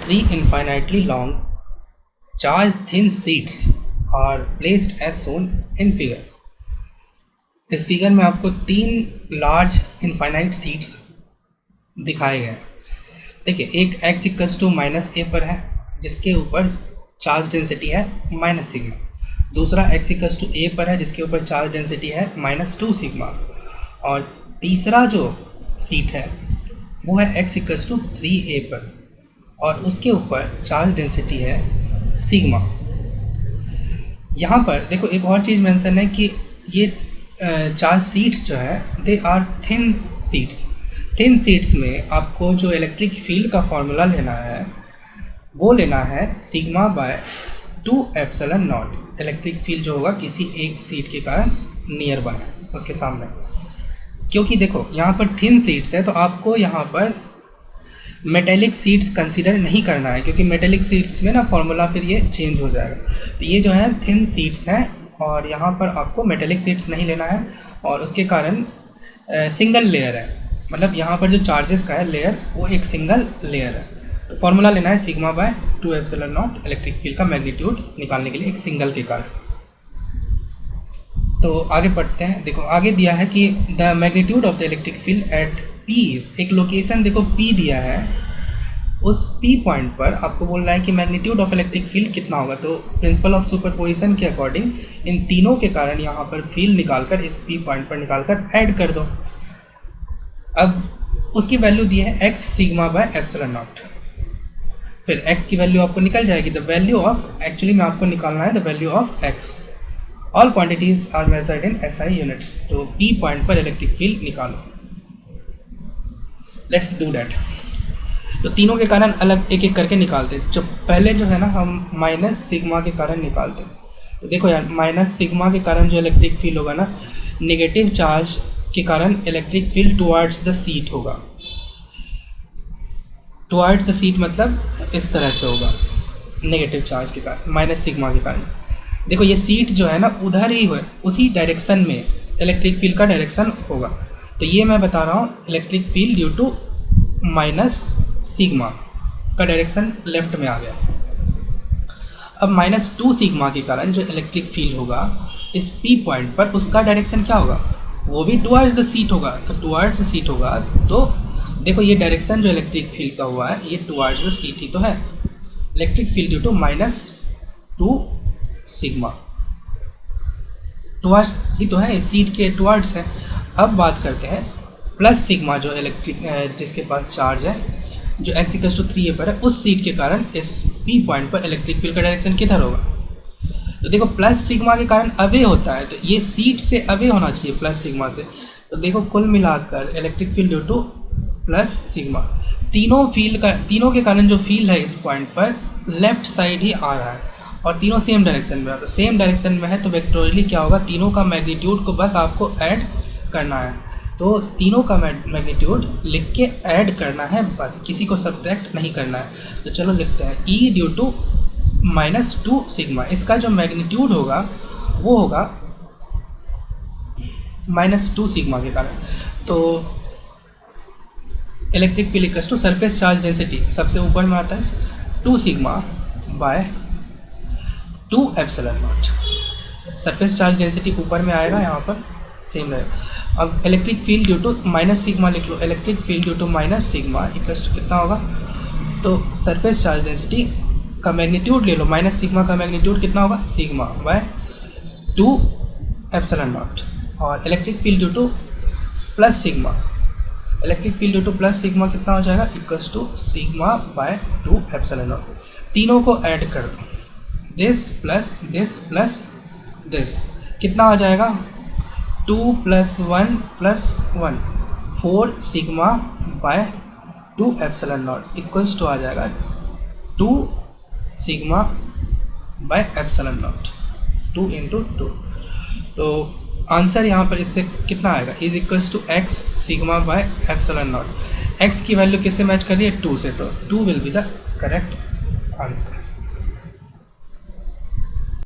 3 infinitely long charged thin sheets are placed as shown in figure. इस figure में आपको 3 large infinite seats दिखाए गए हैं। देखिए, एक x इक्वल्स टू -a पर है जिसके ऊपर चार्ज डेंसिटी है -σ। दूसरा x इक्वल्स टू a पर है जिसके ऊपर चार्ज डेंसिटी है -2σ। और तीसरा जो सीट है वो है x इक्वल्स टू 3a पर और उसके ऊपर चार्ज डेंसिटी है सिग्मा। यहाँ पर देखो एक और चीज़ मेंशन है कि ये चार्ज सीट्स जो है they are thin sheets. Thin sheets में आपको जो इलेक्ट्रिक फील्ड का फॉर्मूला लेना है वो लेना है sigma by 2 epsilon not. Electric field जो होगा किसी एक सीट के कारण नियर बाय उसके सामने, क्योंकि देखो यहाँ पर थिन सीट्स है तो आपको यहाँ पर मेटेलिक सीट्स कंसीडर नहीं करना है, क्योंकि मेटेलिक सीट्स में ना फॉर्मूला फिर ये चेंज हो जाएगा। तो ये जो है थिन सीट्स हैं और यहाँ पर आपको मेटेलिक सीट्स नहीं लेना है और उसके कारण सिंगल लेयर है, मतलब यहाँ पर जो चार्जेस का है लेयर वो एक सिंगल लेयर है। तो फॉर्मूला लेना है sigma by 2 epsilon not electric field का मैग्नीट्यूड निकालने के लिए एक सिंगल के कारण। तो आगे पढ़ते हैं। देखो आगे दिया है कि the magnitude of the electric field at P is, एक लोकेशन देखो P दिया है, उस P पॉइंट पर आपको बोल रहा है कि मैग्नीट्यूड ऑफ इलेक्ट्रिक फील्ड कितना होगा। तो प्रिंसिपल ऑफ सुपरपोजिशन के अकॉर्डिंग इन तीनों के कारण यहाँ पर फील्ड निकालकर इस P पॉइंट पर निकालकर ऐड कर दो। अब उसकी वैल्यू दी है x sigma by epsilon not. फिर x की वैल्यू आपको निकल जाएगी द वैल्यू ऑफ, एक्चुअली में आपको निकालना है the value of x। All quantities are measured in SI units. तो P पॉइंट पर इलेक्ट्रिक फील्ड निकालो। Let's do that. तो तीनों के कारण अलग एक एक करके निकालते। जो पहले जो है ना हम माइनस सिग्मा के कारण निकालते। तो देखो यार, माइनस सिग्मा के कारण जो इलेक्ट्रिक फील्ड होगा ना, नेगेटिव चार्ज के कारण electric field towards the seat होगा। टुवर्ड्स द सीट मतलब इस तरह से होगा नेगेटिव चार्ज के कारण, माइनस सिग्मा के कारण। देखो ये सीट जो है ना उधर ही है, उसी डायरेक्शन में इलेक्ट्रिक फील्ड का डायरेक्शन होगा। तो ये मैं बता रहा हूँ electric field due to minus sigma का डायरेक्शन लेफ्ट में आ गया। अब -2 सिग्मा के कारण जो इलेक्ट्रिक फील्ड होगा इस P पॉइंट पर, उसका डायरेक्शन क्या होगा, वो भी टुवर्ड्स द सीट होगा। तो टुवर्ड्स द सीट होगा तो देखो ये डायरेक्शन जो इलेक्ट्रिक फील्ड का हुआ है ये टुवर्ड्स द सीट ही तो है। Electric field due to -2 sigma, towards ही तो है, सीट के टुवर्ड्स है। अब बात करते हैं प्लस सिग्मा जो इलेक्ट्रिक जिसके पास चार्ज है जो x इक्वल्स टू 3a पर है, उस सीट के कारण इस P पॉइंट पर इलेक्ट्रिक फील्ड का डायरेक्शन किधर होगा। तो देखो प्लस सिग्मा के कारण अवे होता है, तो ये सीट से अवे होना चाहिए प्लस सिग्मा से। तो देखो कुल मिलाकर electric field due to plus sigma, तीनों के कारण जो फील्ड है इस पॉइंट पर लेफ्ट साइड ही आ रहा है और तीनों सेम डायरेक्शन में है। तो सेम डायरेक्शन में है तो वेक्टोरियली क्या होगा, तीनों का मैग्नीट्यूड को बस आपको ऐड करना है। तो तीनों का मैग्नीट्यूड लिख के ऐड करना है, बस किसी को सब्ट्रैक्ट नहीं करना है। तो चलो लिखते हैं E ड्यू टू -2 सिग्मा, इसका जो मैग्नीट्यूड होगा वो होगा -2 सिग्मा के कारण। तो electric field equals to surface charge density सबसे ऊपर में आता है 2 sigma by 2 epsilon naught. Surface charge density ऊपर में आएगा, यहाँ पर सेम रहेगा। अब electric field due to minus sigma लिख लो। Electric field due to minus sigma equals to कितना होगा, तो सरफेस चार्ज डेंसिटी का मैग्नीट्यूड ले लो, माइनस सिग्मा का मैग्नीट्यूड कितना होगा सिग्मा बाय 2 एप्सिलॉन नॉट। और electric field due to plus sigma, electric field due to plus sigma कितना हो जाएगा equals to sigma by 2 epsilon naught. तीनों को ऐड कर दो, दिस प्लस दिस कितना हो जाएगा 2 + 1 + 1 4 sigma by 2 epsilon naught equals to आ जाएगा 2 सिग्मा बाय एप्सिलॉन नॉट, 2 × 2। तो आंसर यहाँ पर इससे कितना आएगा, is equals to x sigma by epsilon naught. x की वैल्यू किससे मैच कर रही है 2 से, तो 2 will be the correct answer.